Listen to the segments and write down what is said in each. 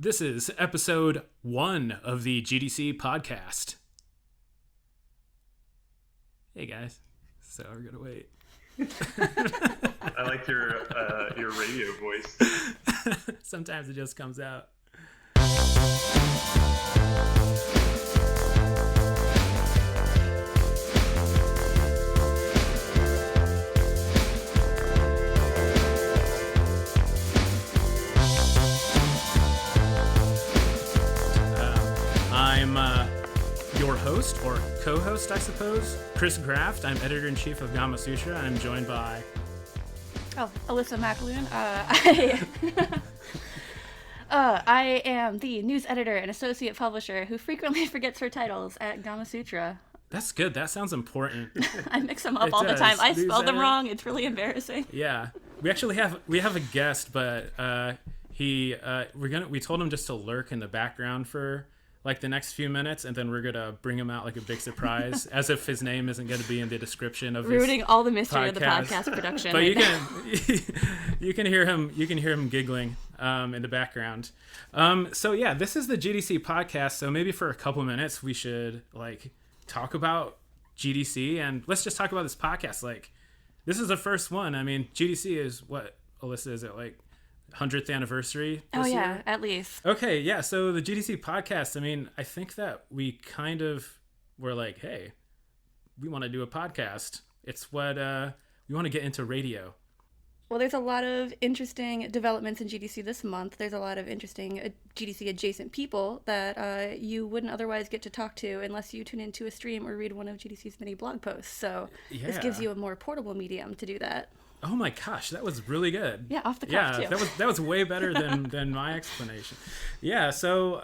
This is episode 1 of the GDC Podcast. Hey guys, so we're gonna wait. I like your radio voice. Sometimes it just comes out. I'm your host, or co-host, I suppose, Kris Graft. I'm editor-in-chief of Gamasutra, and I'm joined by... Alissa McAloon. I am the news editor and associate publisher who frequently forgets her titles at Gamasutra. That's good. That sounds important. I mix them up all the time. I spell them wrong. It's really embarrassing. Yeah, we actually have a guest, but we told him just to lurk in the background for like the next few minutes, and then we're gonna bring him out like a big surprise, as if his name isn't gonna be in the description of ruining all the mystery podcast. of the podcast production. But right you can hear him giggling in the background. So yeah, this is the GDC podcast. So maybe for a couple minutes we should like talk about GDC, and let's just talk about this podcast. Like, this is the first one. I mean, GDC is what, Alyssa, is it like 100th anniversary this year? At least. Okay, yeah, so the GDC podcast, I mean, I think that we kind of were like, hey, we want to do a podcast. It's what we want to get into radio. Well, there's a lot of interesting developments in GDC this month. There's a lot of interesting GDC adjacent people that you wouldn't otherwise get to talk to unless you tune into a stream or read one of GDC's many blog posts. So This gives you a more portable medium to do that. Oh my gosh, that was really good. Yeah, off the cuff too. that was way better than my explanation. Yeah, so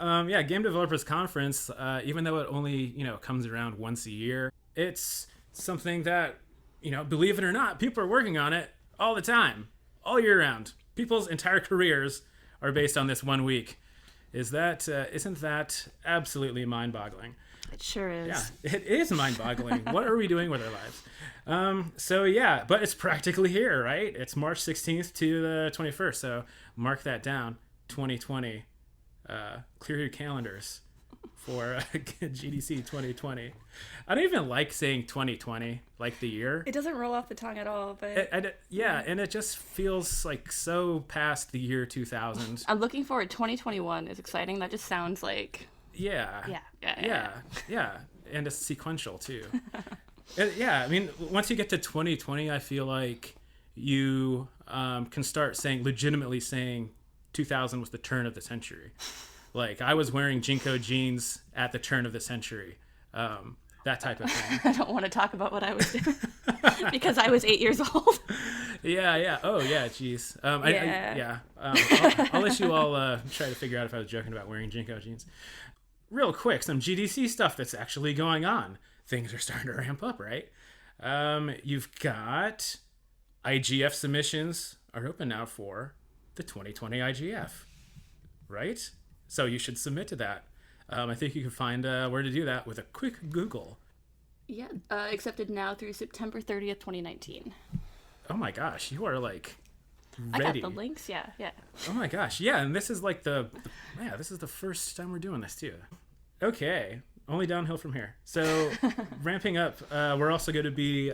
Game Developers Conference, even though it only comes around once a year, it's something that believe it or not, people are working on it all the time, all year round. People's entire careers are based on this 1 week. Isn't that absolutely mind-boggling? It sure is. Yeah, it is mind-boggling. What are we doing with our lives? But it's practically here, right? It's March 16th to the 21st, so mark that down. 2020. Clear your calendars for GDC 2020. I don't even like saying 2020, like the year. It doesn't roll off the tongue at all, but... And it just feels like so past the year 2000. I'm looking forward. 2021 is exciting. That just sounds like... Yeah. And it's sequential too. I mean, once you get to 2020, I feel like you can start legitimately saying 2000 was the turn of the century. Like, I was wearing Jinko jeans at the turn of the century. That type of thing. I don't want to talk about what I was doing because I was 8 years old. Yeah. Oh, yeah. Geez. I'll let you all try to figure out if I was joking about wearing Jinko jeans. Real quick, some GDC stuff that's actually going on. Things are starting to ramp up, right? You've got IGF submissions are open now for the 2020 IGF, right? So you should submit to that. I think you can find where to do that with a quick Google. Yeah, accepted now through September 30th, 2019. Oh my gosh, you are like ready. I got the links, yeah. Oh my gosh, yeah, and this is like this is the first time we're doing this too. Okay, only downhill from here. So ramping up, we're also going to be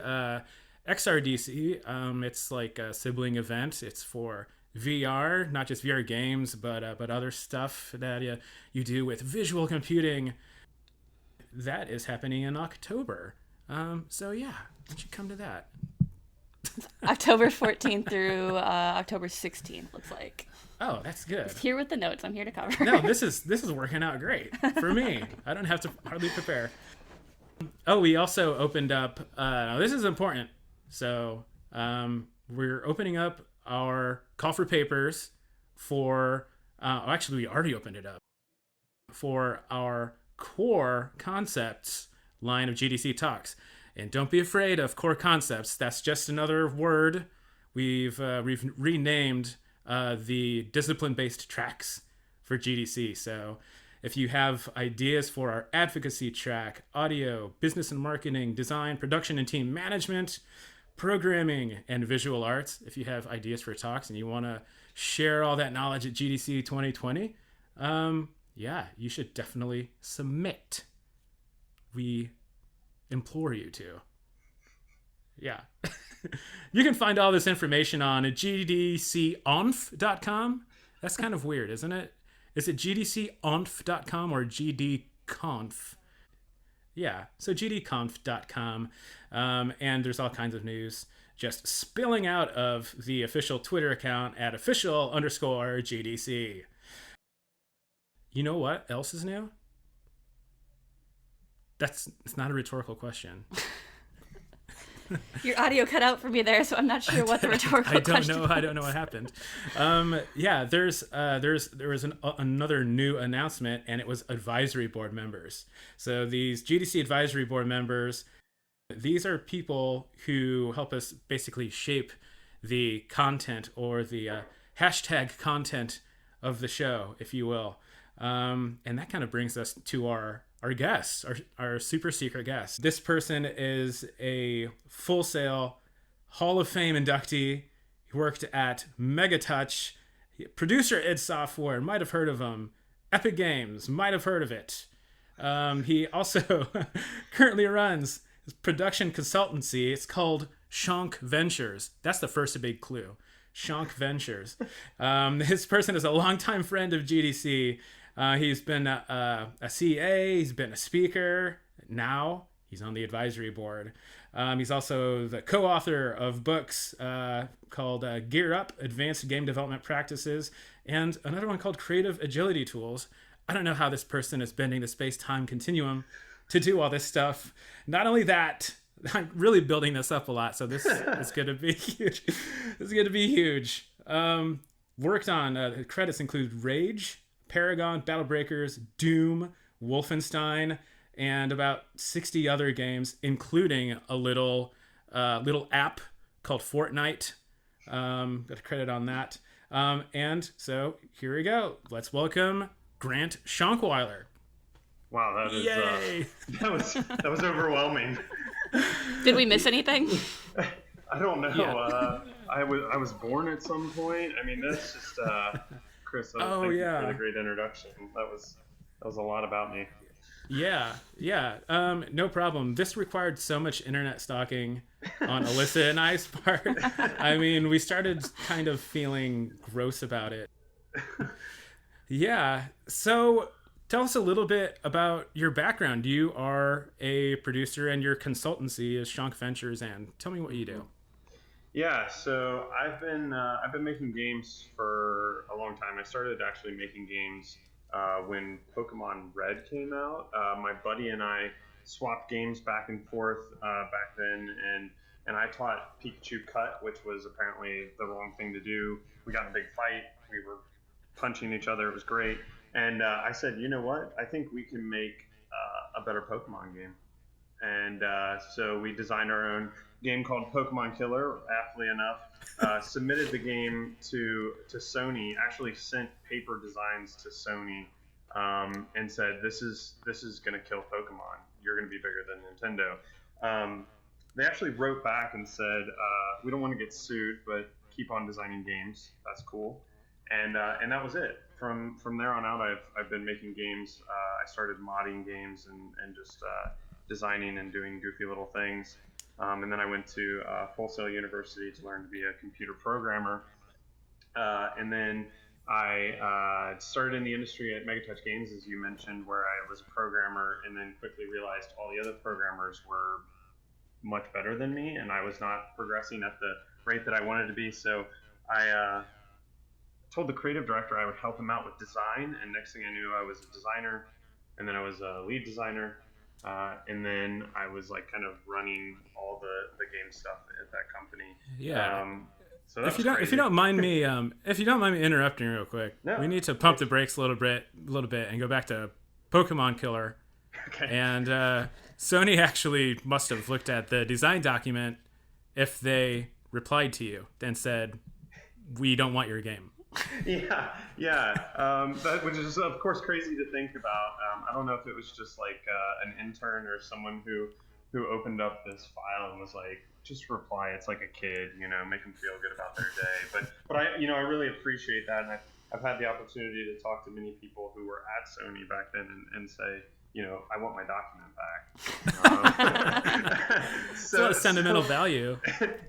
XRDC. It's like a sibling event. It's for VR, not just VR games, but other stuff that you do with visual computing. That is happening in October. So yeah, you should come to that. October 14th through October 16th, looks like. Oh, that's good. Just here with the notes. I'm here to cover. No, this is working out great for me. I don't have to hardly prepare. Oh, we also opened up. This is important. So we're opening up our call for papers for. Actually, we already opened it up for our core concepts line of GDC talks. And don't be afraid of core concepts. That's just another word. We've renamed the discipline-based tracks for GDC. So if you have ideas for our advocacy track, audio, business and marketing, design, production and team management, programming, and visual arts, if you have ideas for talks and you want to share all that knowledge at GDC 2020, yeah, you should definitely submit. We implore you to. Yeah. You can find all this information on gdconf.com. That's kind of weird, isn't it? Is it gdconf.com or gdconf? Yeah, so gdconf.com. And there's all kinds of news just spilling out of the official Twitter account at official_GDC. You know what else is new? It's not a rhetorical question. Your audio cut out for me there, so I'm not sure what the rhetorical question was. I don't know what happened. Yeah, there was another new announcement, and it was advisory board members. So these GDC advisory board members, these are people who help us basically shape the content or the hashtag content of the show, if you will. And that kind of brings us to our guest, our super secret guest. This person is a Full Sail Hall of Fame inductee. He worked at Megatouch, producer at id Software, might have heard of him. Epic Games, might have heard of it. He also currently runs his production consultancy. It's called Shonk Ventures. That's the first big clue. Shonk Ventures. This person is a longtime friend of GDC. He's been a CA, he's been a speaker. Now he's on the advisory board. He's also the co-author of books called Gear Up, Advanced Game Development Practices, and another one called Creative Agility Tools. I don't know how this person is bending the space-time continuum to do all this stuff. Not only that, I'm really building this up a lot, so this is going to be huge. This is going to be huge. Worked on, credits include Rage, Paragon, Battle Breakers, Doom, Wolfenstein, and about 60 other games, including a little app called Fortnite. Got a credit on that. And so here we go. Let's welcome Grant Shonkwiler. Wow, that is Yay! that was overwhelming. Did we miss anything? I don't know. Yeah. I was born at some point. I mean, that's just Kris. Thank you for the great introduction. That was a lot about me. Yeah. No problem. This required so much internet stalking on Alissa and I's part. I mean, we started kind of feeling gross about it. Yeah. So tell us a little bit about your background. You are a producer and your consultancy is Shonk Ventures, and tell me what you do. Yeah, so I've been making games for a long time. I started actually making games when Pokemon Red came out. My buddy and I swapped games back and forth back then, and I taught Pikachu Cut, which was apparently the wrong thing to do. We got in a big fight. We were punching each other. It was great. And I said, you know what? I think we can make a better Pokemon game. And so we designed our own game called Pokemon Killer, aptly enough. Submitted the game to Sony, actually sent paper designs to Sony, and said, this is going to kill Pokemon. You're going to be bigger than Nintendo. They actually wrote back and said, we don't want to get sued, but keep on designing games. That's cool. And that was it. From there on out, I've been making games. I started modding games and just designing and doing goofy little things. And then I went to Full Sail University to learn to be a computer programmer. And then I started in the industry at Megatouch Games, as you mentioned, where I was a programmer, and then quickly realized all the other programmers were much better than me, and I was not progressing at the rate that I wanted to be. So I told the creative director I would help him out with design, and next thing I knew, I was a designer, and then I was a lead designer, and then I was like kind of running all the game stuff at that company. Yeah. So that if you don't mind me interrupting real quick, No, we need to pump the brakes a little bit, and go back to Pokemon Killer. Okay. And Sony actually must have looked at the design document if they replied to you and said, "We don't want your game." Yeah. That which is of course crazy to think about. I don't know if it was just like an intern or someone who opened up this file and was like, just reply. It's like a kid, make them feel good about their day. But I really appreciate that, and I've had the opportunity to talk to many people who were at Sony back then and say, I want my document back. So sentimental value.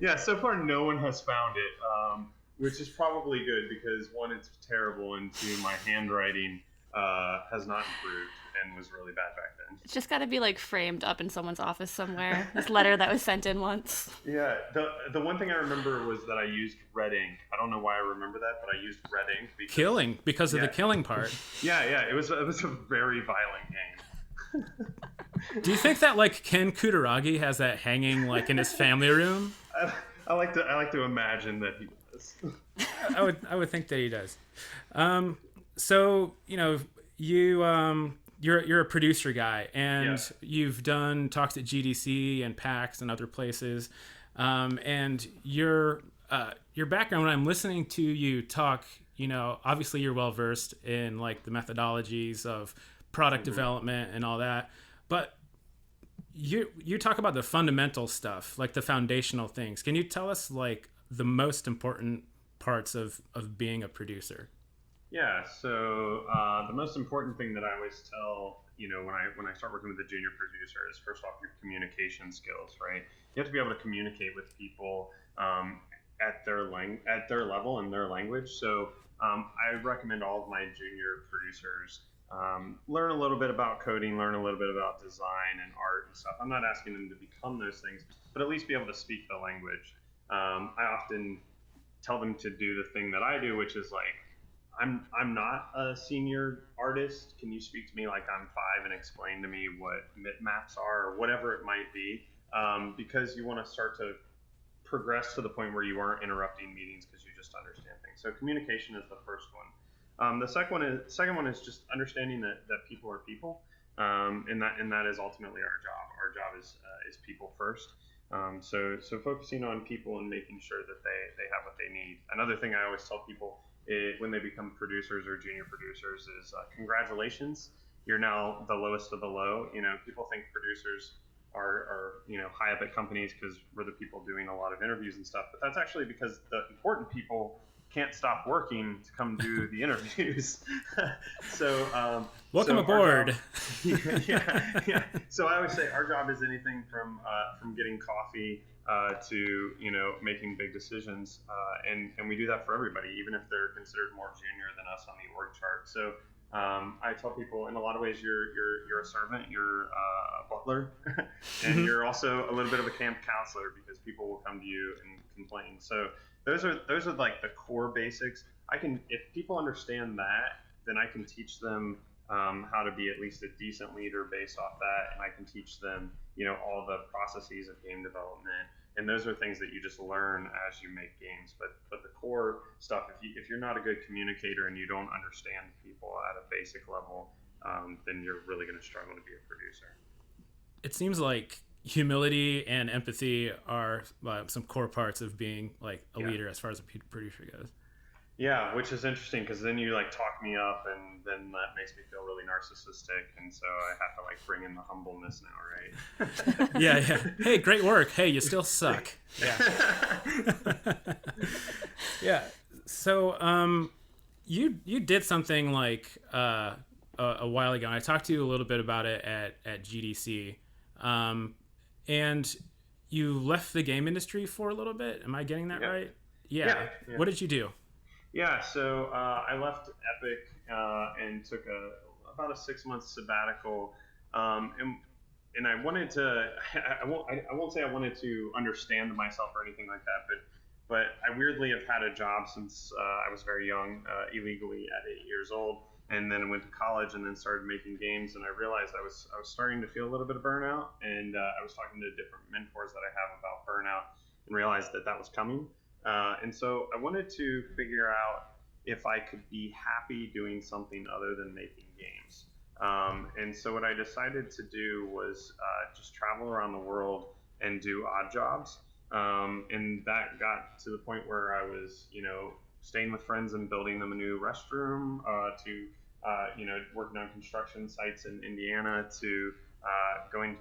Yeah, so far no one has found it, which is probably good because one, it's terrible, and two, my handwriting has not improved and was really bad back then. It's just got to be like framed up in someone's office somewhere. This letter that was sent in once. Yeah, the one thing I remember was that I used red ink. I don't know why I remember that, but I used red ink because of the killing part. Yeah, it was a very violent game. Do you think that like Ken Kutaragi has that hanging like in his family room? I like to imagine that he does. I would think that he does. So you're a producer guy, and you've done talks at GDC and PAX and other places, and your background. When I'm listening to you talk, obviously you're well versed in like the methodologies of product development and all that, but you talk about the fundamental stuff, like the foundational things. Can you tell us like the most important parts of being a producer? Yeah, so the most important thing that I always tell, when I start working with a junior producer is, first off, your communication skills, right? You have to be able to communicate with people at their level and their language. So I recommend all of my junior producers learn a little bit about coding, learn a little bit about design and art and stuff. I'm not asking them to become those things, but at least be able to speak the language. I often tell them to do the thing that I do, which is like, I'm not a senior artist. Can you speak to me like I'm 5 and explain to me what bitmaps are or whatever it might be? Because you want to start to progress to the point where you aren't interrupting meetings because you just understand things. So communication is the first one. The second one is just understanding that people are people, and that is ultimately our job. Our job is people first. So focusing on people and making sure that they have what they need. Another thing I always tell people when they become producers or junior producers is congratulations, you're now the lowest of the low. People think producers are high up at companies because we're the people doing a lot of interviews and stuff, but that's actually because the important people can't stop working to come do the interviews. So welcome aboard. Yeah. So I always say our job is anything from getting coffee to making big decisions, and we do that for everybody, even if they're considered more junior than us on the org chart. So I tell people, in a lot of ways, you're a servant, you're a butler, and you're also a little bit of a camp counselor because people will come to you and complain. So those are like the core basics. If people understand that, then I can teach them how to be at least a decent leader based off that, and I can teach them all the processes of game development. And those are things that you just learn as you make games. But the core stuff, if you're not a good communicator and you don't understand people at a basic level, then you're really going to struggle to be a producer. It seems like humility and empathy are some core parts of being like a leader as far as a producer goes. Yeah, which is interesting because then you like talk me up, and then that makes me feel really narcissistic, and so I have to like bring in the humbleness now, right? Yeah. Hey, great work. Hey, you still suck. Yeah. Yeah. So, you did something like a while ago, and I talked to you a little bit about it at GDC, and you left the game industry for a little bit. Am I getting that right? Yeah. What did you do? Yeah, so I left Epic and took about a 6-month sabbatical, and I wanted to. I won't say I wanted to understand myself or anything like that, but I weirdly have had a job since I was very young, illegally at 8 years old, and then I went to college and then started making games, and I realized I was starting to feel a little bit of burnout, and I was talking to different mentors that I have about burnout, and realized that was coming. And so I wanted to figure out if I could be happy doing something other than making games. And so what I decided to do was just travel around the world and do odd jobs. And that got to the point where I was, staying with friends and building them a new restroom, to working on construction sites in Indiana, to going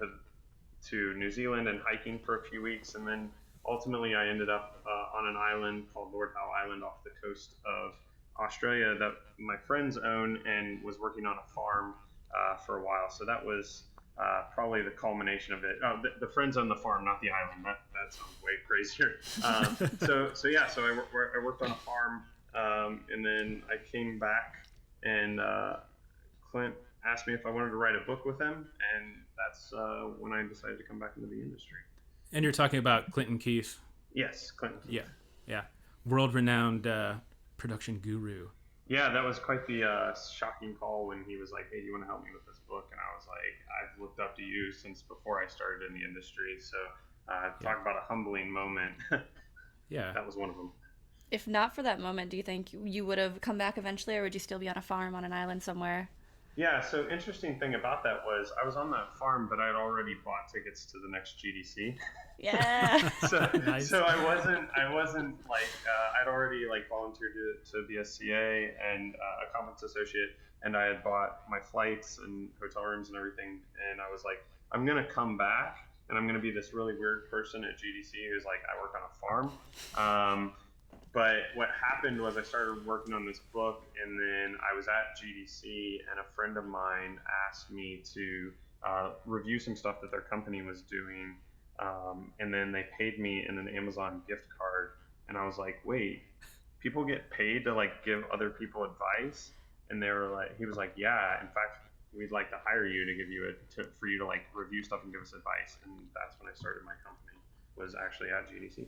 to New Zealand and hiking for a few weeks, and then ultimately I ended up on an island called Lord Howe Island off the coast of Australia that my friends own and was working on a farm for a while. So that was probably the culmination of it. Oh, the friends own the farm, not the island. That sounds way crazier. So I worked on a farm, and then I came back, and Clint asked me if I wanted to write a book with him, and that's when I decided to come back into the industry. And you're talking about Clinton Keith. Yes, Clinton Keith. Yeah. World-renowned production guru. Yeah, that was quite the shocking call when he was like, "Hey, do you want to help me with this book?" And I was like, "I've looked up to you since before I started in the industry." So talk about a humbling moment. Yeah. That was one of them. If not for that moment, do you think you would have come back eventually, or would you still be on a farm on an island somewhere? Yeah, so interesting thing about that was I was on that farm, but I had already bought tickets to the next GDC. Yeah. Nice. So I wasn't like I'd already like volunteered to be a CA and a conference associate, and I had bought my flights and hotel rooms and everything, and I was like, I'm gonna come back, and I'm gonna be this really weird person at GDC who's like, I work on a farm. But what happened was I started working on this book, and then I was at GDC, and a friend of mine asked me to review some stuff that their company was doing, and then they paid me in an Amazon gift card, and I was like, wait, people get paid to like give other people advice? And they were like, he was like, yeah, in fact, we'd like to hire you to give you for you to like review stuff and give us advice, and that's when I started my company, was actually at GDC.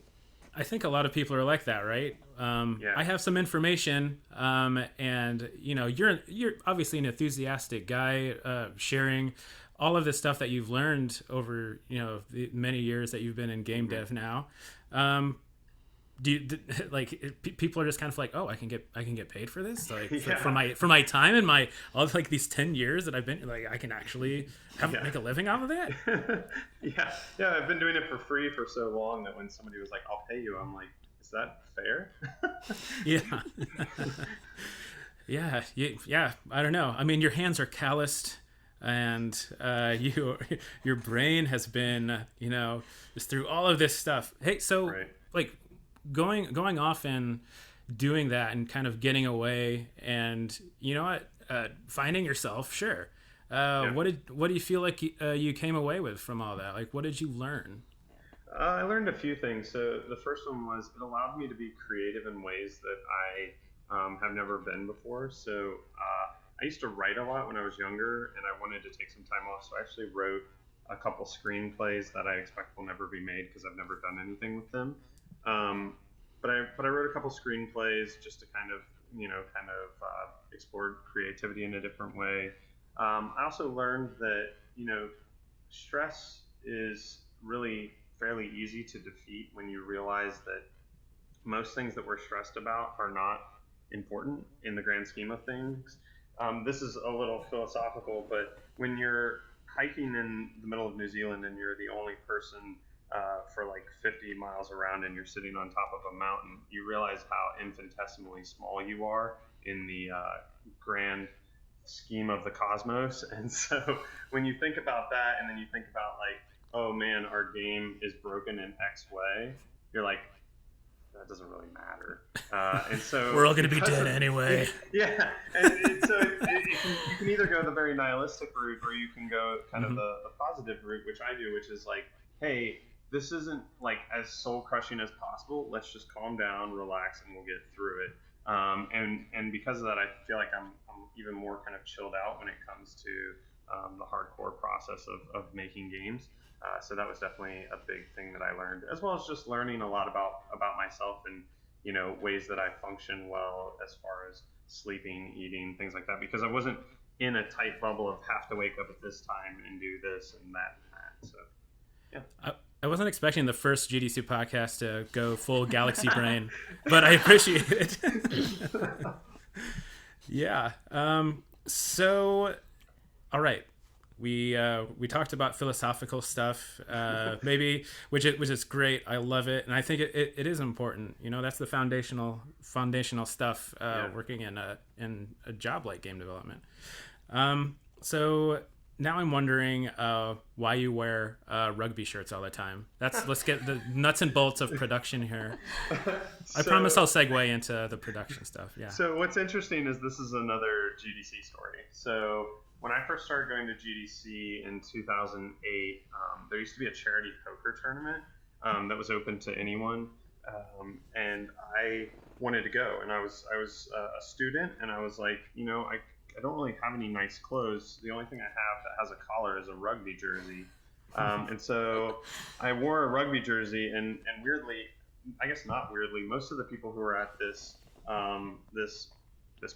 I think a lot of people are like that, right? I have some information, and you're obviously an enthusiastic guy, sharing all of this stuff that you've learned over the many years that you've been in game dev now. People are just kind of like, oh, I can get paid for this, like for my time and my all like these 10 years that I've been like, I can actually make a living off of that. yeah, I've been doing it for free for so long that when somebody was like, I'll pay you, I'm like, is that fair? yeah. I don't know. I mean, your hands are calloused, and your brain has been just through all of this stuff. Hey, so like going off and doing that and kind of getting away and finding yourself. Sure. What do you feel like you came away with from all that? Like, what did you learn? I learned a few things. So the first one was it allowed me to be creative in ways that I have never been before. So I used to write a lot when I was younger, and I wanted to take some time off. So I actually wrote a couple screenplays that I expect will never be made because I've never done anything with them. But I wrote a couple screenplays just to kind of explore creativity in a different way. I also learned that stress is really fairly easy to defeat when you realize that most things that we're stressed about are not important in the grand scheme of things. This is a little philosophical, but when you're hiking in the middle of New Zealand and you're the only person for like 50 miles around and you're sitting on top of a mountain, you realize how infinitesimally small you are in the grand scheme of the cosmos. And so when you think about that, and then you think about like, oh man, our game is broken in X way, you're like, that doesn't really matter. And so we're all going to be dead anyway. Yeah. And so you can either go the very nihilistic route, or you can go kind of the positive route, which I do, which is like, hey, this isn't like as soul crushing as possible. Let's just calm down, relax, and we'll get through it. And because of that, I feel like I'm even more kind of chilled out when it comes to the hardcore process of making games. So that was definitely a big thing that I learned, as well as just learning a lot about myself and ways that I function well as far as sleeping, eating, things like that, because I wasn't in a tight bubble of have to wake up at this time and do this and that and that. So yeah. I wasn't expecting the first GDC podcast to go full galaxy brain, but I appreciate it. Yeah. So, all right. We talked about philosophical stuff, maybe, which is great. I love it, and I think it is important. That's the foundational stuff. Working in a job like game development. So now I'm wondering why you wear rugby shirts all the time. Let's get the nuts and bolts of production here. I promise I'll segue into the production stuff. Yeah. So what's interesting is this is another GDC story. So when I first started going to GDC in 2008, there used to be a charity poker tournament that was open to anyone, and I wanted to go. And I was a student, and I was like, I don't really have any nice clothes. The only thing I have that has a collar is a rugby jersey. And so I wore a rugby jersey, and weirdly, I guess not weirdly, most of the people who were at this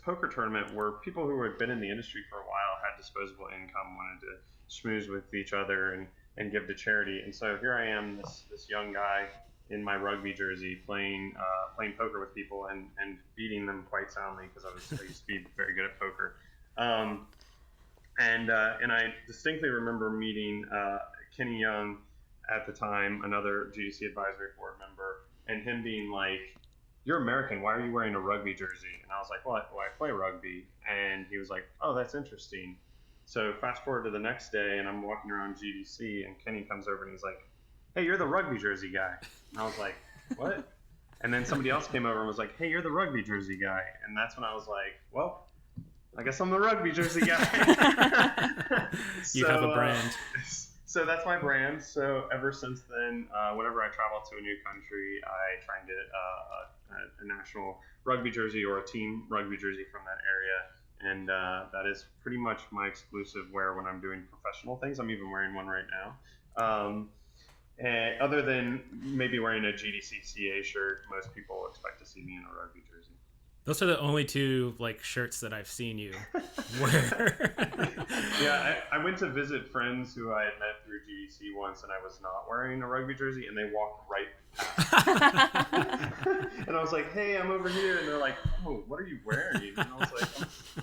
poker tournament were people who had been in the industry for a while, had disposable income, wanted to schmooze with each other and give to charity. And so here I am, this young guy in my rugby jersey playing poker with people and beating them quite soundly because I used to be very good at poker. And I distinctly remember meeting Kenny Young at the time, another GDC advisory board member, and him being like, "You're American, why are you wearing a rugby jersey?" And I was like, "Well, I play rugby." And he was like, "Oh, that's interesting." So fast forward to the next day, and I'm walking around GDC, and Kenny comes over and he's like, "Hey, you're the rugby jersey guy." And I was like, "What?" And then somebody else came over and was like, "Hey, you're the rugby jersey guy." And that's when I was like, "Well, I guess I'm the rugby jersey guy." You have a brand. So that's my brand. So ever since then, whenever I travel to a new country, I try and get a national rugby jersey or a team rugby jersey from that area. And that is pretty much my exclusive wear when I'm doing professional things. I'm even wearing one right now. And other than maybe wearing a GDC CA shirt, most people expect to see me in a rugby jersey. Those are the only two shirts that I've seen you wear. Yeah, I went to visit friends who I had met through GDC once, and I was not wearing a rugby jersey, and they walked right past. And I was like, "Hey, I'm over here," and they're like, "Oh, what are you wearing?" And I was like,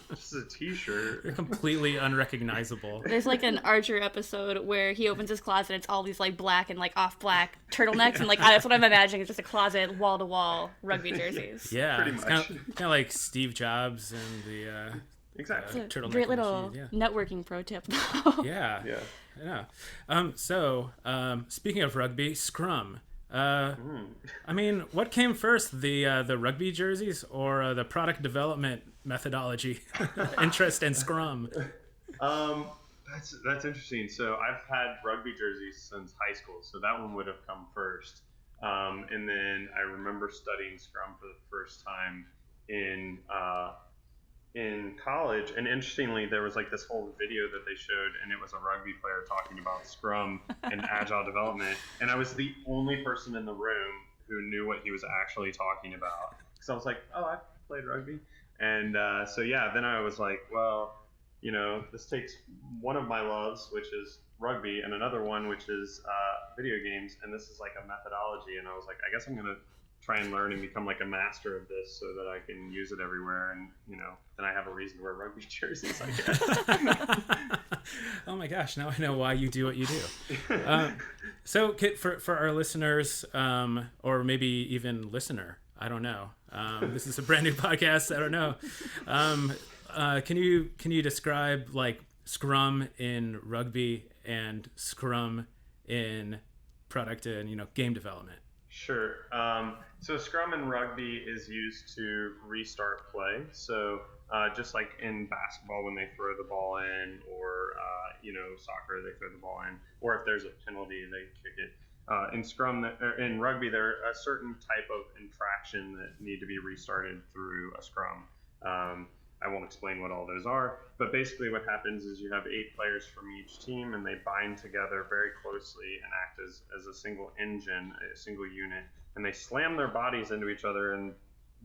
"Just a t-shirt." You're completely unrecognizable. There's an Archer episode where he opens his closet and it's all these black and off black turtlenecks, and that's what I'm imagining. It's just a closet, wall to wall rugby jerseys. Yeah, pretty it's much. kind of like Steve Jobs and the Exactly. turtleneck Great little machine, networking pro tip, though. Yeah. So speaking of rugby, Scrum. I mean, what came first, the rugby jerseys or the product development methodology, interest in Scrum? That's interesting. So I've had rugby jerseys since high school, so that one would have come first. And then I remember studying Scrum for the first time in college, and interestingly, there was this whole video that they showed, and it was a rugby player talking about Scrum and agile development, and I was the only person in the room who knew what he was actually talking about, because I was like, "Oh, I played rugby," and then I was like, "Well, this takes one of my loves, which is rugby, and another one, which is video games, and this is a methodology," and I was like, "I guess I'm gonna try and learn and become a master of this so that I can use it everywhere, and then I have a reason to wear rugby jerseys, I guess." Oh my gosh, now I know why you do what you do. So Kit, for our listeners, or maybe even listener, I don't know, this is a brand new podcast, I don't know, can you describe Scrum in rugby and Scrum in product and game development? Sure. So Scrum in rugby is used to restart play. So just like in basketball when they throw the ball in, or soccer they throw the ball in, or if there's a penalty they kick it. In Scrum, in rugby, there are a certain type of infraction that need to be restarted through a Scrum. I won't explain what all those are, but basically what happens is you have 8 players from each team, and they bind together very closely and act as a single engine, a single unit, and they slam their bodies into each other in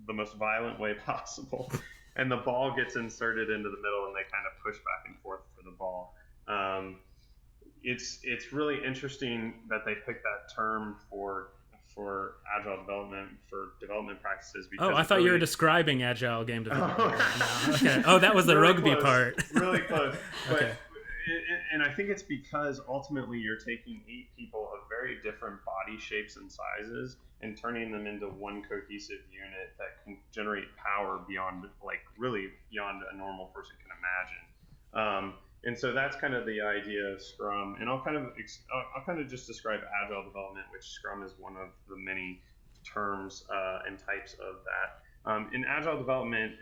the most violent way possible, and the ball gets inserted into the middle, and they kind of push back and forth for the ball. It's really interesting that they picked that term for agile development, for development practices. Because I thought you were describing agile game development. No, okay. Oh, that was the really rugby close, part. Really close. But, Okay. And I think it's because ultimately you're taking 8 people of very different body shapes and sizes and turning them into one cohesive unit that can generate power beyond, really beyond a normal person can imagine. And so that's kind of the idea of Scrum. And I'll kind of just describe agile development, which Scrum is one of the many terms and types of that. In agile development,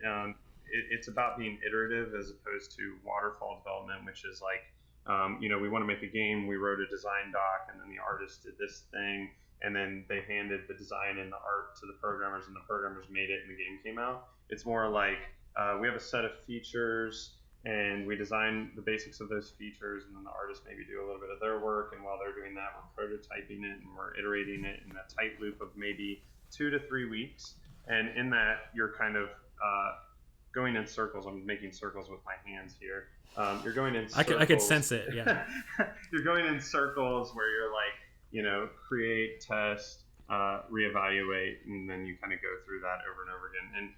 it's about being iterative as opposed to waterfall development, which is like, we want to make a game, we wrote a design doc, and then the artist did this thing, and then they handed the design and the art to the programmers, and the programmers made it, and the game came out. It's more like we have a set of features, and we design the basics of those features, and then the artists maybe do a little bit of their work, and while they're doing that, we're prototyping it, and we're iterating it in a tight loop of maybe 2 to 3 weeks. And in that, you're kind of going in circles. I'm making circles with my hands here. You're going in circles. I could sense it, yeah. You're going in circles where you're like, create, test, reevaluate, and then you kind of go through that over and over again. And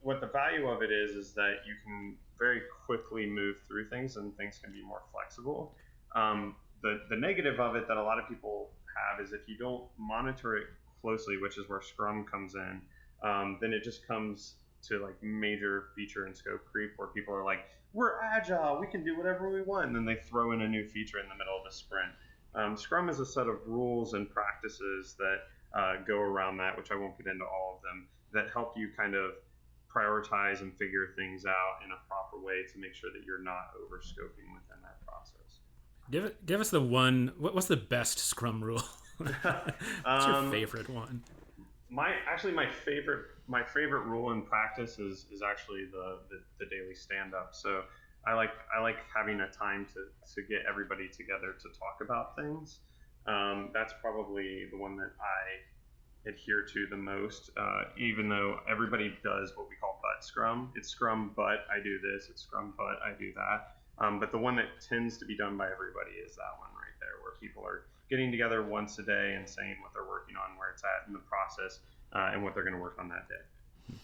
what the value of it is that you can very quickly move through things, and things can be more flexible. The negative of it that a lot of people have is if you don't monitor it closely, which is where Scrum comes in, then it just comes to like major feature and scope creep, where people are like, we're agile, we can do whatever we want, and then they throw in a new feature in the middle of the sprint. Scrum is a set of rules and practices that go around that, which I won't get into all of them, that help you kind of prioritize and figure things out in a proper way to make sure that you're not overscoping within that process. Give us the one. What's the best Scrum rule? What's your favorite one? My favorite rule in practice is actually the daily stand up. So I like having a time to get everybody together to talk about things. That's probably the one that I adhere to the most, even though everybody does what we call butt Scrum. It's Scrum, but I do this. It's Scrum, but I do that. But the one that tends to be done by everybody is that one right there, where people are getting together once a day and saying what they're working on, where it's at in the process, and what they're going to work on that day.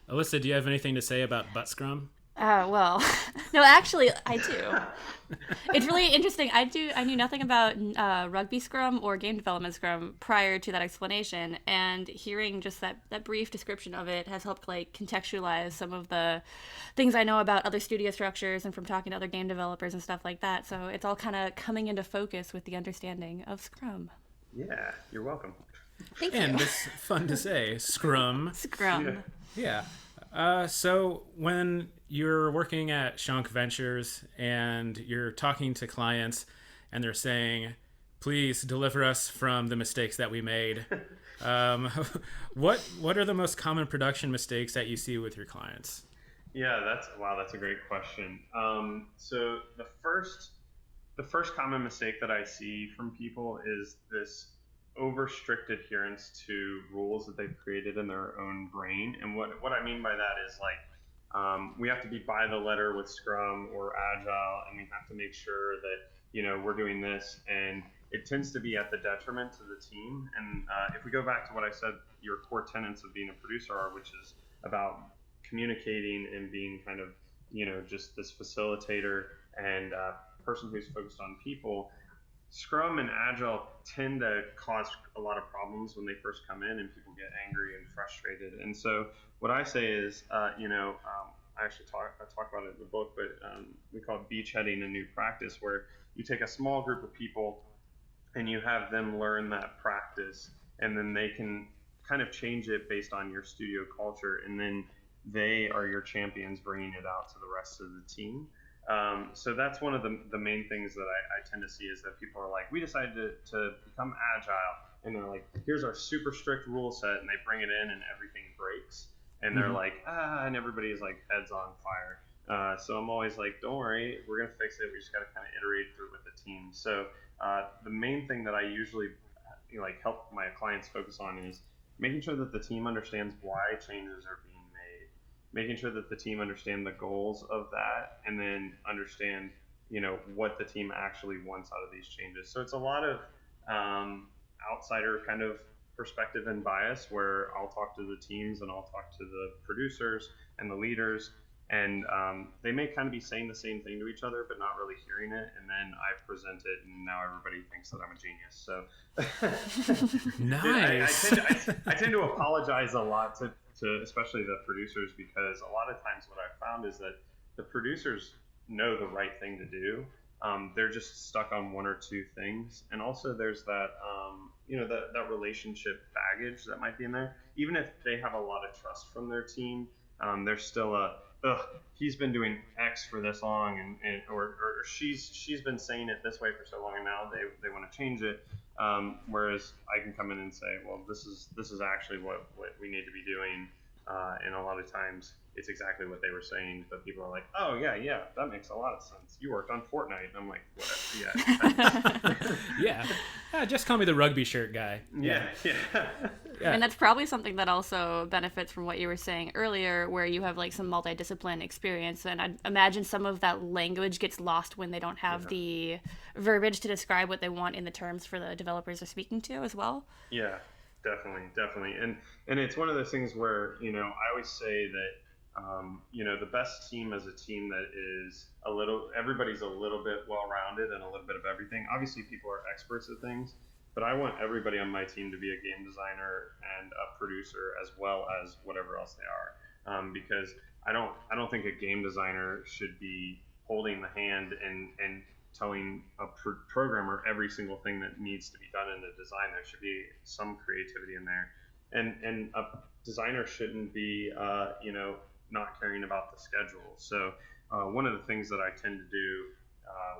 Alyssa, do you have anything to say about butt Scrum? Well, no, actually, I do. It's really interesting. I knew nothing about rugby Scrum or game development Scrum prior to that explanation, and hearing just that brief description of it has helped like contextualize some of the things I know about other studio structures and from talking to other game developers and stuff like that. So it's all kind of coming into focus with the understanding of Scrum. Yeah, you're welcome. Thank you. And it's fun to say, Scrum. Scrum. Yeah. So when you're working at Shonk Ventures and you're talking to clients and they're saying, please deliver us from the mistakes that we made, what are the most common production mistakes that you see with your clients? Yeah, that's a great question. So the first common mistake that I see from people is this over strict adherence to rules that they've created in their own brain. And what I mean by that is like, we have to be by the letter with Scrum or Agile, and we have to make sure that, we're doing this, and it tends to be at the detriment to the team. And if we go back to what I said, your core tenets of being a producer are, which is about communicating and being kind of, just this facilitator and person who's focused on people. Scrum and Agile tend to cause a lot of problems when they first come in, and people get angry and frustrated. And so what I say is, I actually talk about it in the book, but we call it beachheading a new practice, where you take a small group of people and you have them learn that practice, and then they can kind of change it based on your studio culture, and then they are your champions bringing it out to the rest of the team. So that's one of the main things that I tend to see, is that people are like, we decided to become agile, and they're like, here's our super strict rule set, and they bring it in and everything breaks, and they're like, and everybody's like heads on fire. So I'm always like, don't worry, we're gonna fix it. We just got to kind of iterate through it with the team. So the main thing that I usually help my clients focus on is making sure that the team understands why changes are being made, making sure that the team understand the goals of that, and then understand, what the team actually wants out of these changes. So it's a lot of outsider kind of perspective and bias, where I'll talk to the teams and I'll talk to the producers and the leaders, and they may kind of be saying the same thing to each other, but not really hearing it. And then I present it, and now everybody thinks that I'm a genius. So Nice. I tend to apologize a lot to especially the producers, because a lot of times what I've found is that the producers know the right thing to do. They're just stuck on one or two things, and also there's that that relationship baggage that might be in there. Even if they have a lot of trust from their team, there's still he's been doing X for this long, or she's been saying it this way for so long, and now they want to change it. Whereas I can come in and say, well, this is actually what we need to be doing, and a lot of times it's exactly what they were saying, but people are like, oh yeah, that makes a lot of sense. You worked on Fortnite. And I'm like, whatever, yeah. Just call me the rugby shirt guy. Yeah. And that's probably something that also benefits from what you were saying earlier, where you have like some multidiscipline experience. And I imagine some of that language gets lost when they don't have the verbiage to describe what they want in the terms for the developers they're speaking to as well. Yeah, definitely. And it's one of those things where, I always say that, the best team is a team that is everybody's a little bit well-rounded and a little bit of everything. Obviously, people are experts at things, but I want everybody on my team to be a game designer and a producer as well as whatever else they are, because I don't think a game designer should be holding the hand and telling a programmer every single thing that needs to be done in the design. There should be some creativity in there, and a designer shouldn't be not caring about the schedule. So one of the things that I tend to do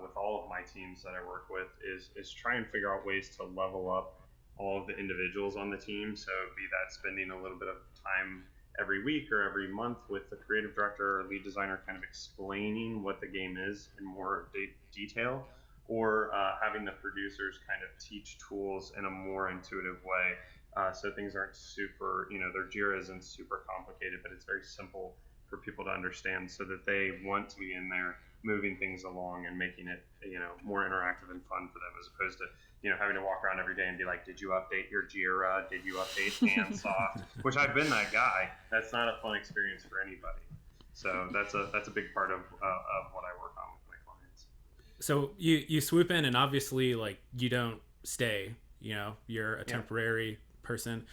with all of my teams that I work with is try and figure out ways to level up all of the individuals on the team. So be that spending a little bit of time every week or every month with the creative director or lead designer kind of explaining what the game is in more detail, or having the producers kind of teach tools in a more intuitive way. So things aren't super, their Jira isn't super complicated, but it's very simple for people to understand, so that they want to be in there moving things along and making it, more interactive and fun for them, as opposed to, having to walk around every day and be like, did you update your Jira? Did you update Handsoft? Which I've been that guy. That's not a fun experience for anybody. So that's a big part of what I work on with my clients. So you swoop in, and obviously, like, you don't stay. You're a temporary person.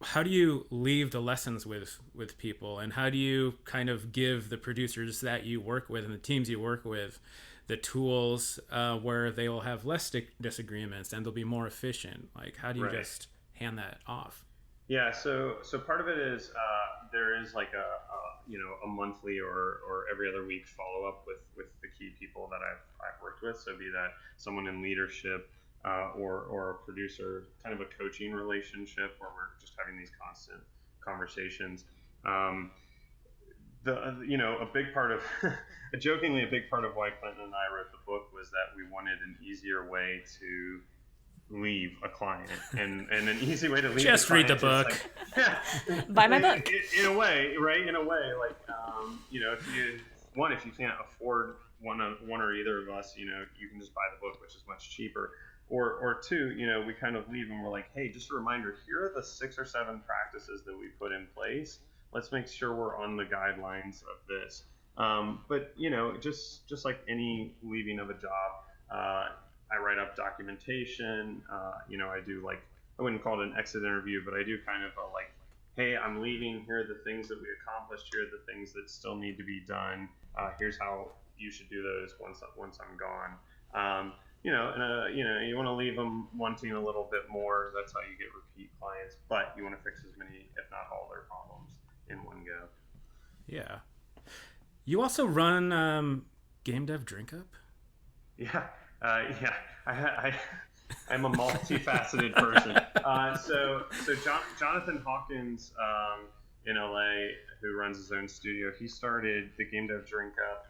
How do you leave the lessons with people, and how do you kind of give the producers that you work with and the teams you work with the tools where they will have less disagreements and they'll be more efficient? Like, how do you just hand that off? Yeah, so part of it is there is like a monthly or every other week follow up with the key people that I've worked with. So be that someone in leadership, or a producer, kind of a coaching relationship where we're just having these constant conversations. A big part of, jokingly, a big part of why Clinton and I wrote the book was that we wanted an easier way to leave a client, and an easy way to leave. Just read the book. Buy my book. In a way, right? In a way, like if you can't afford one or either of us, you can just buy the book, which is much cheaper. Or two, we kind of leave and we're like, hey, just a reminder, here are the 6 or 7 practices that we put in place. Let's make sure we're on the guidelines of this. But just like any leaving of a job, I write up documentation. I do, like, I wouldn't call it an exit interview, but I do kind of like, hey, I'm leaving. Here are the things that we accomplished. Here are the things that still need to be done. Here's how you should do those once I'm gone. You want to leave them wanting a little bit more. That's how you get repeat clients, but you want to fix as many, if not all, their problems in one go. Yeah. You also run Game Dev Drink Up? Yeah. I'm a multifaceted person. So Jonathan Hawkins in LA, who runs his own studio, he started the Game Dev Drink Up.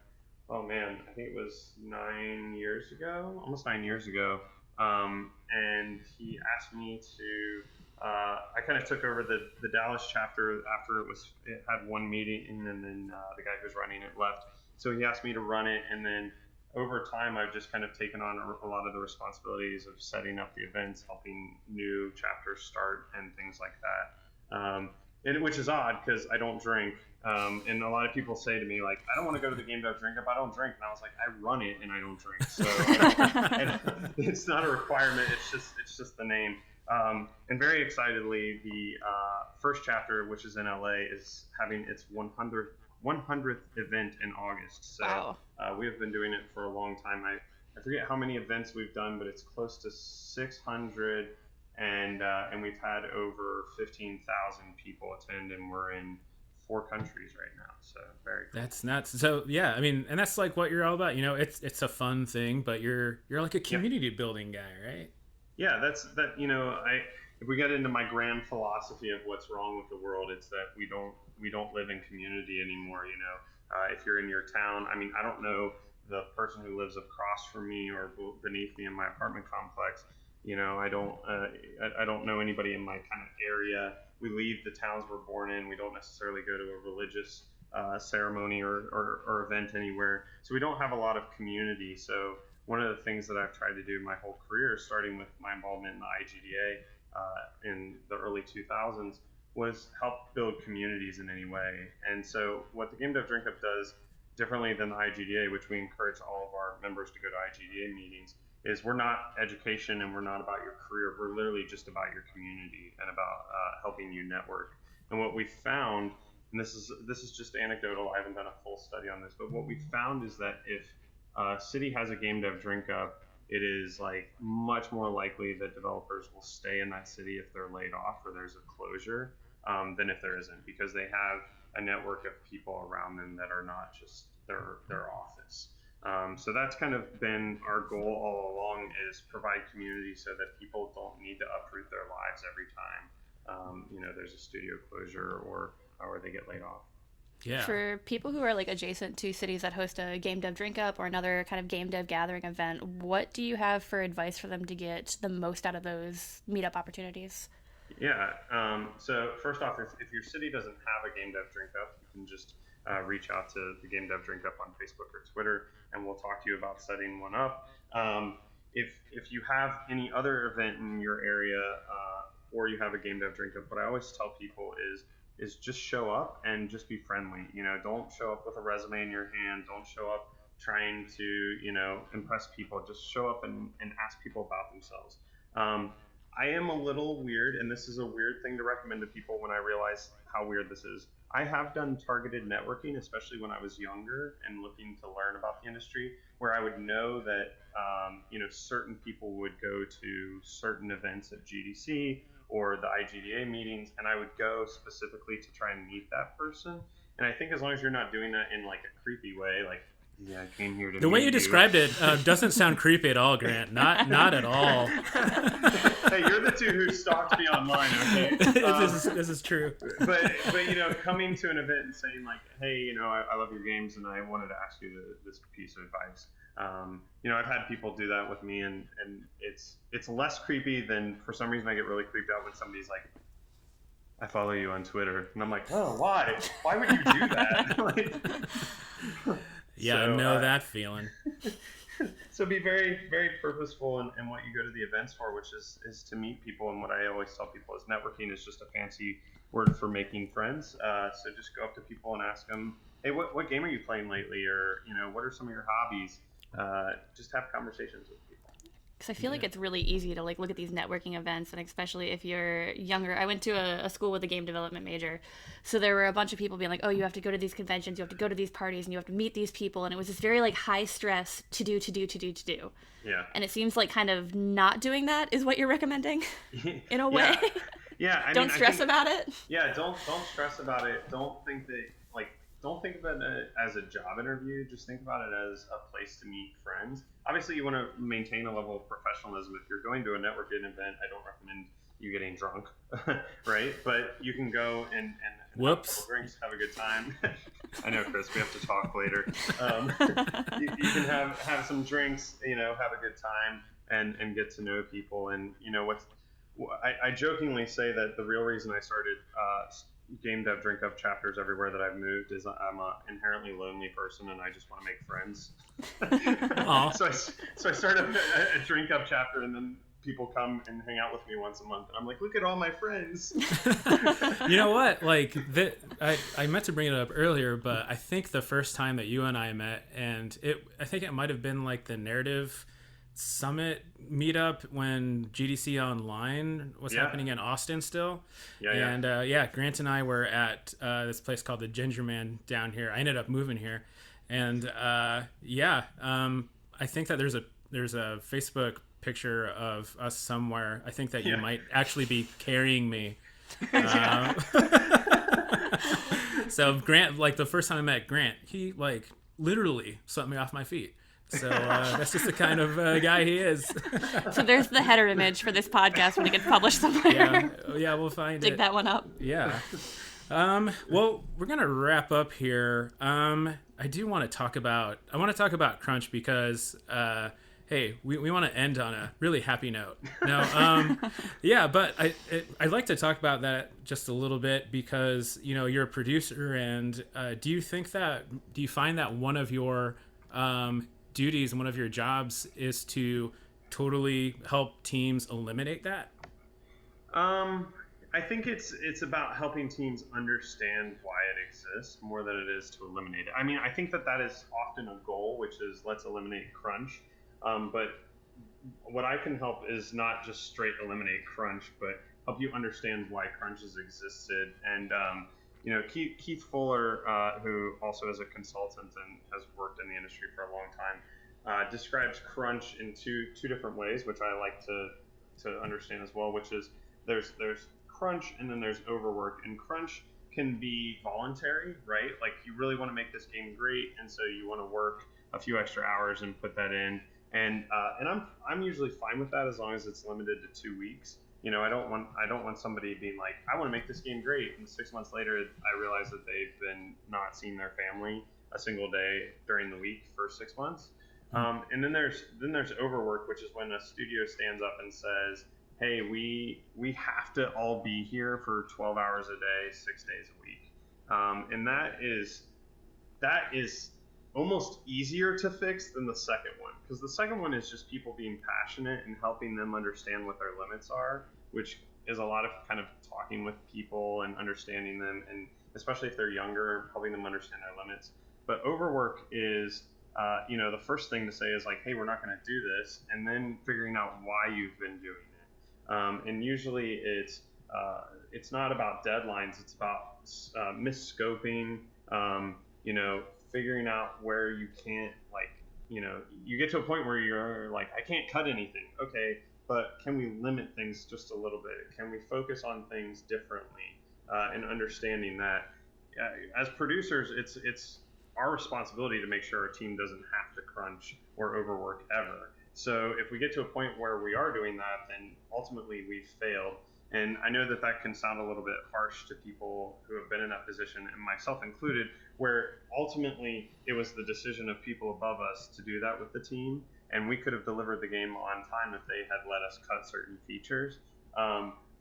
Oh man, I think it was almost 9 years ago. And he asked me to, I kind of took over the Dallas chapter after it had one meeting, and then the guy who was running it left. So he asked me to run it, and then over time I've just kind of taken on a lot of the responsibilities of setting up the events, helping new chapters start, and things like that. Which is odd because I don't drink. And a lot of people say to me, like, I don't want to go to the Game Dev Drink Up. I don't drink. And I was like, I run it and I don't drink. So and it's not a requirement. It's just the name. And very excitedly, the first chapter, which is in LA, is having its 100th 100th event in August. So Wow. We have been doing it for a long time. I forget how many events we've done, but it's close to 600, and we've had over 15,000 people attend, and we're in 4 countries right now. So very cool. That's nuts. So yeah, I mean, and that's like what you're all about. You know, it's a fun thing, but you're like a community building guy, right? Yeah, that's that. You know, if we get into my grand philosophy of what's wrong with the world, it's that we don't live in community anymore. You know, if you're in your town, I mean, I don't know the person who lives across from me or beneath me in my apartment complex. You know, I don't know anybody in my kind of area. We leave the towns we're born in. We don't necessarily go to a religious ceremony or event anywhere. So we don't have a lot of community. So one of the things that I've tried to do my whole career, starting with my involvement in the IGDA in the early 2000s, was help build communities in any way. And so what the Game Dev Drink Up does differently than the IGDA, which we encourage all of our members to go to IGDA meetings, is we're not education and we're not about your career. We're literally just about your community and about helping you network. And what we found, and this is just anecdotal, I haven't done a full study on this, but what we found is that if a city has a Game Dev Drink Up, it is like much more likely that developers will stay in that city if they're laid off or there's a closure than if there isn't, because they have a network of people around them that are not just their office. So that's kind of been our goal all along, is provide community so that people don't need to uproot their lives every time you know, there's a studio closure or they get laid off. Yeah. For people who are like adjacent to cities that host a Game Dev Drink Up or another kind of game dev gathering event, what do you have for advice for them to get the most out of those meetup opportunities? Yeah. So first off, if your city doesn't have a Game Dev Drink Up, you can just reach out to the Game Dev Drink Up on Facebook or Twitter, and we'll talk to you about setting one up. If you have any other event in your area or you have a Game Dev Drink Up, what I always tell people is just show up and just be friendly. You know, don't show up with a resume in your hand. Don't show up trying to, you know, impress people. Just show up and ask people about themselves. I am a little weird, and this is a weird thing to recommend to people when I realize how weird this is. I have done targeted networking, especially when I was younger and looking to learn about the industry, where I would know that, you know, certain people would go to certain events at GDC or the IGDA meetings, and I would go specifically to try and meet that person. And I think as long as you're not doing that in like a creepy way, like, yeah, I came here to the way you described it doesn't sound creepy at all, Grant. Not at all. Hey, you're the two who stalked me online, okay? This is true. But you know, coming to an event and saying like, hey, you know, I love your games and I wanted to ask you this piece of advice. You know, I've had people do that with me, and it's less creepy than, for some reason I get really creeped out when somebody's like, I follow you on Twitter, and I'm like, oh, why? Why would you do that? Like, yeah, I know that feeling. So be very, very purposeful in what you go to the events for, which is to meet people. And what I always tell people is networking is just a fancy word for making friends. So just go up to people and ask them, hey, what game are you playing lately? Or, you know, what are some of your hobbies? Just have conversations with people. Because I feel like it's really easy to like look at these networking events, and especially if you're younger. I went to a school with a game development major, so there were a bunch of people being like, oh, you have to go to these conventions, you have to go to these parties, and you have to meet these people, and it was this very like high stress to do. Yeah. And it seems like kind of not doing that is what you're recommending in a way. Yeah. Don't stress about it. Yeah. Don't stress about it. Don't think about it as a job interview. Just think about it as a place to meet friends. Obviously, you want to maintain a level of professionalism. If you're going to a networking event, I don't recommend you getting drunk, right? But you can go and have a couple drinks, have a good time. I know, Chris, we have to talk later. You can have some drinks, you know, have a good time and get to know people. And, you know, I jokingly say that the real reason I started Game Dev Drink Up chapters everywhere that I've moved is I'm an inherently lonely person and I just want to make friends. So I started a Drink Up chapter, and then people come and hang out with me once a month, and I'm like, look at all my friends. You know what? Like, I meant to bring it up earlier, but I think the first time that you and I met, and I think it might have been like the narrative Summit meetup when GDC Online was happening in Austin still. And Grant and I were at this place called the Ginger Man down here. I ended up moving here, and I think that there's a Facebook picture of us somewhere. I think that you might actually be carrying me. So Grant, like the first time I met Grant, he like literally swept me off my feet. So that's just the kind of guy he is. So there's the header image for this podcast when it gets published somewhere. Yeah, we'll find Dig that one up. Yeah. Well, we're gonna wrap up here. I want to talk about crunch because hey, we want to end on a really happy note. No, but I'd like to talk about that just a little bit because you're a producer, and do you find that one of your duties and one of your jobs is to totally help teams eliminate that? I think it's about helping teams understand why it exists more than it is to eliminate it. I mean, I think that is often a goal, which is let's eliminate crunch. But what I can help is not just straight eliminate crunch, but help you understand why crunch has existed. And Keith Fuller, who also is a consultant and has worked in the industry for a long time, describes crunch in two different ways, which I like to understand as well. Which is there's crunch and then there's overwork. And crunch can be voluntary, right? Like you really want to make this game great, and so you want to work a few extra hours and put that in. And I'm usually fine with that as long as it's limited to 2 weeks. I don't want somebody being like, I want to make this game great, and 6 months later I realize that they've been not seeing their family a single day during the week for 6 months. And then there's overwork, which is when a studio stands up and says, hey, we have to all be here for 12 hours a day, 6 days a week. And that is almost easier to fix than the second one, because the second one is just people being passionate and helping them understand what their limits are, which is a lot of kind of talking with people and understanding them, and especially if they're younger, helping them understand their limits. But overwork is the first thing to say is like, hey, we're not going to do this, and then figuring out why you've been doing it. And usually it's not about deadlines, it's about misscoping, figuring out where you can't, you get to a point where you're like, I can't cut anything. Okay, but can we limit things just a little bit? Can we focus on things differently? And understanding that as producers, it's our responsibility to make sure our team doesn't have to crunch or overwork ever. So if we get to a point where we are doing that, then ultimately we've failed. And I know that can sound a little bit harsh to people who have been in that position, and myself included, where ultimately it was the decision of people above us to do that with the team, and we could have delivered the game on time if they had let us cut certain features.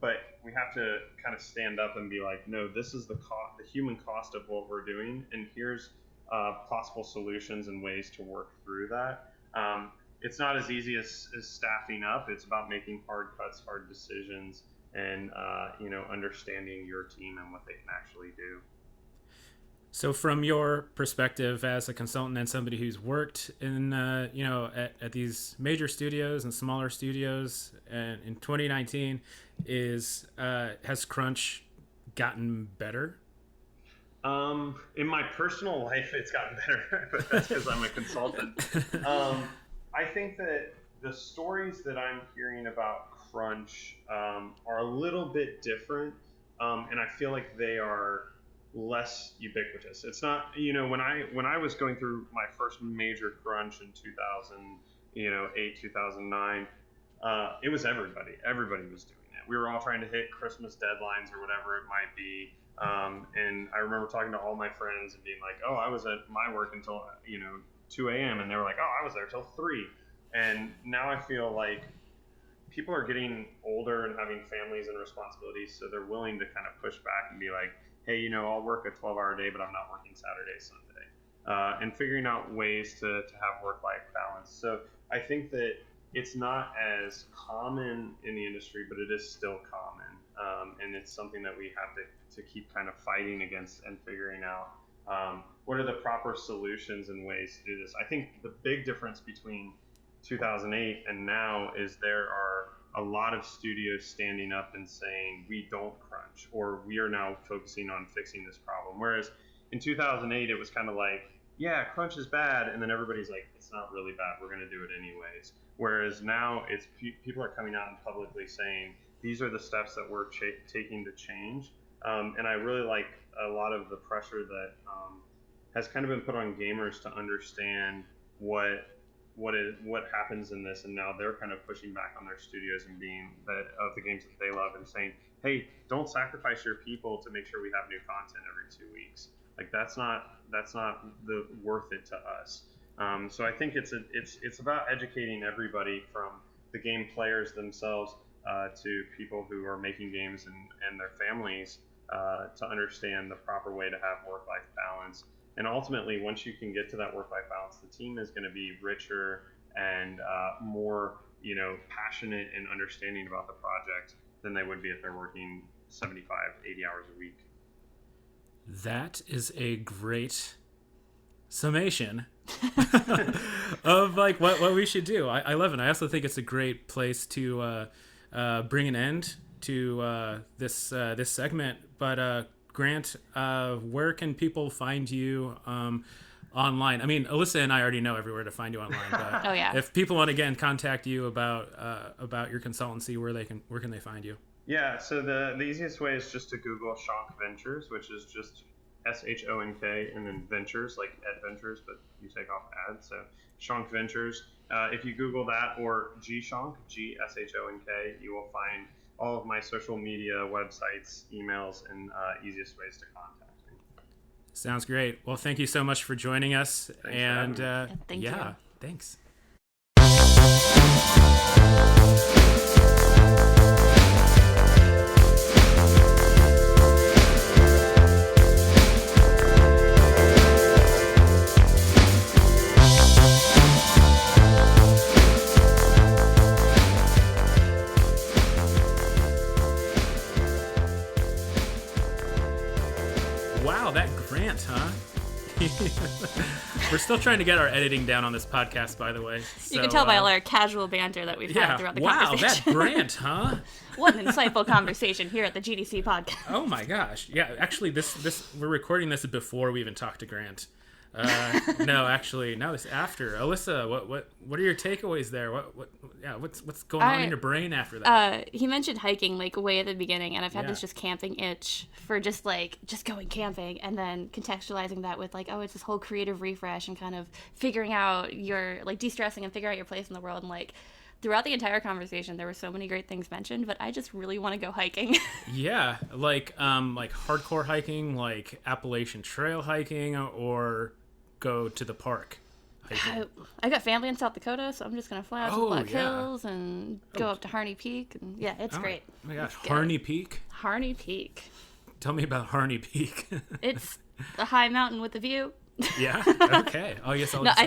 But we have to kind of stand up and be like, no, this is the human cost of what we're doing, and here's possible solutions and ways to work through that. It's not as easy as staffing up. It's about making hard cuts, hard decisions, and understanding your team and what they can actually do. So from your perspective as a consultant and somebody who's worked in at these major studios and smaller studios, and in 2019, has crunch gotten better? In my personal life, it's gotten better, but that's because I'm a consultant. I think that the stories that I'm hearing about crunch are a little bit different, and I feel like they are less ubiquitous. It's not, when I was going through my first major crunch in 2008, 2009, it was everybody was doing it. We were all trying to hit Christmas deadlines or whatever it might be. And I remember talking to all my friends and being like, oh, I was at my work until 2 a.m. and they were like, oh, I was there till 3. And now I feel like people are getting older and having families and responsibilities, so they're willing to kind of push back and be like, hey, I'll work a 12-hour day, but I'm not working Saturday, Sunday. And figuring out ways to have work-life balance. So I think that it's not as common in the industry, but it is still common. And it's something that we have to keep kind of fighting against and figuring out what are the proper solutions and ways to do this. I think the big difference between 2008 and now is there are a lot of studios standing up and saying we don't crunch, or we are now focusing on fixing this problem. Whereas in 2008 it was kind of like, yeah, crunch is bad, and then everybody's like, it's not really bad, we're going to do it anyways. Whereas now it's people are coming out and publicly saying these are the steps that we're taking to change. And I really like a lot of the pressure that has kind of been put on gamers to understand what happens in this, and now they're kind of pushing back on their studios and being that of the games that they love and saying, hey, don't sacrifice your people to make sure we have new content every 2 weeks. Like that's not the worth it to us. So I think it's about educating everybody from the game players themselves to people who are making games and their families to understand the proper way to have work-life balance. And ultimately, once you can get to that work-life balance, the team is going to be richer and more, passionate and understanding about the project than they would be if they're working 75, 80 hours a week. That is a great summation of like what we should do. I love it. I also think it's a great place to bring an end to this segment. But Grant, where can people find you online? I mean, Alissa and I already know everywhere to find you online. But oh yeah. If people want to again contact you about your consultancy, where can they find you? Yeah, so the easiest way is just to Google Shonk Ventures, which is just SHONK and then Ventures, like adventures, but you take off ads. So Shonk Ventures. If you Google that or GShonk, GSHONK, you will find all of my social media, websites, emails, and easiest ways to contact me. Sounds great. Well, thank you so much for joining us. Thanks for having me. Thank you. Thanks. Wow, that Grant, huh? We're still trying to get our editing down on this podcast, by the way. So, you can tell by all our casual banter that we've had throughout the conversation. Wow, that Grant, huh? What an insightful conversation here at the GDC Podcast. Oh my gosh. Yeah, actually, this we're recording this before we even talked to Grant. No, it's after. Alissa, what are your takeaways there? What's going on in your brain after that? He mentioned hiking like way at the beginning, and I've had this just camping itch for just going camping, and then contextualizing that with like, oh, it's this whole creative refresh and kind of figuring out your like de-stressing and figuring out your place in the world. And like throughout the entire conversation, there were so many great things mentioned, but I just really want to go hiking. Yeah, like hardcore hiking, like Appalachian Trail hiking, or go to the park hiking. I got family in South Dakota, so I'm just gonna fly out to the Black Hills and go up to Harney Peak, and it's great. Oh my gosh, Harney Peak. Harney Peak. Tell me about Harney Peak. It's the high mountain with the view. Yeah. Okay. Oh yes, I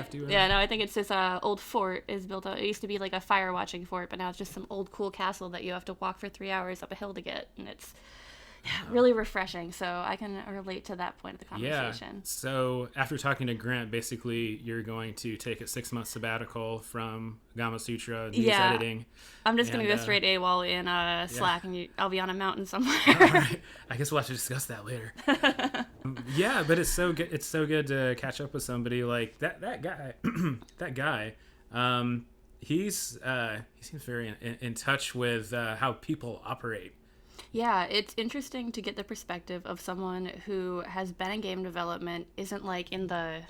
think it's this old fort is built out. It used to be like a fire watching fort, but now it's just some old cool castle that you have to walk for 3 hours up a hill to get, and it's really refreshing. So I can relate to that point of the conversation. Yeah. So after talking to Grant, basically you're going to take a 6-month sabbatical from Gamasutra news editing. I'm just going to go straight AWOL in Slack, and I'll be on a mountain somewhere. All right. I guess we'll have to discuss that later. Yeah, but it's so good. It's so good to catch up with somebody like that guy. That guy. He seems very in touch with how people operate. Yeah, it's interesting to get the perspective of someone who has been in game development, isn't like in the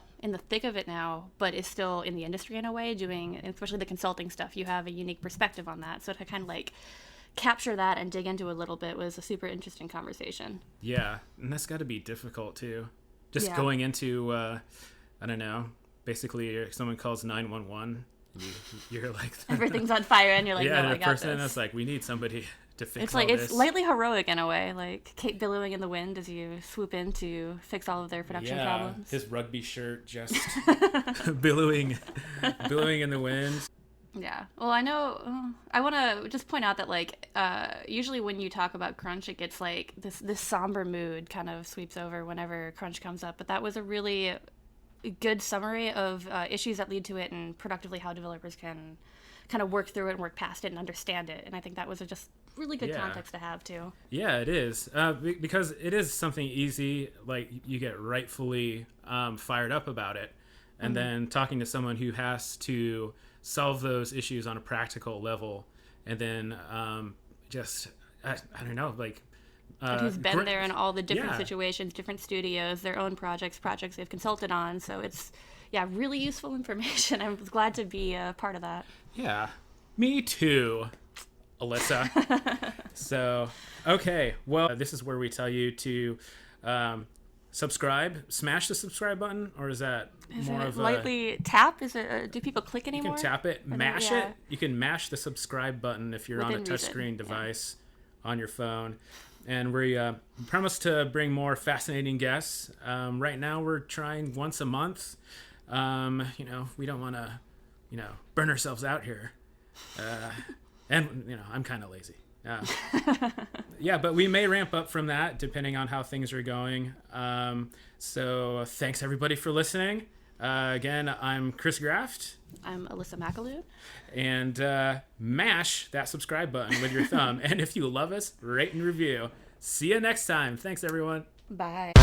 thick of it now, but is still in the industry in a way, doing especially the consulting stuff. You have a unique perspective on that, so to kind of like capture that and dig into a little bit was a super interesting conversation. Yeah, and that's got to be difficult too. Just going into I don't know, basically someone calls 911. You're like everything's on fire, and you're like, no, I got this. Yeah, the person is like, we need somebody to fix it's like all it's lightly heroic in a way, like Kate billowing in the wind as you swoop in to fix all of their production problems. His rugby shirt just billowing in the wind. Yeah. Well, I know. I want to just point out that like usually when you talk about crunch, it gets like this somber mood kind of sweeps over whenever crunch comes up. But that was a really good summary of issues that lead to it and productively how developers can kind of work through it and work past it and understand it. And I think that was just really good context to have too. Yeah, it is. Because it is something easy, like you get rightfully fired up about it. And then talking to someone who has to solve those issues on a practical level, and then I don't know, like who's been there in all the different situations, different studios, their own projects they've consulted on. So it's really useful information. I was glad to be a part of that. Yeah, me too, Alissa. So, okay, well, this is where we tell you to subscribe, smash the subscribe button, or is that more of lightly tap? Is it? Do people click anymore? You can tap it, mash it. You can mash the subscribe button if you're on a touchscreen device on your phone. And we promise to bring more fascinating guests. Right now, we're trying once a month. We don't want to, burn ourselves out here. And I'm kind of lazy. But we may ramp up from that depending on how things are going. So thanks everybody for listening. Again, I'm Kris Graft. I'm Alissa McAloon. And mash that subscribe button with your thumb. And if you love us, rate and review. See you next time. Thanks, everyone. Bye.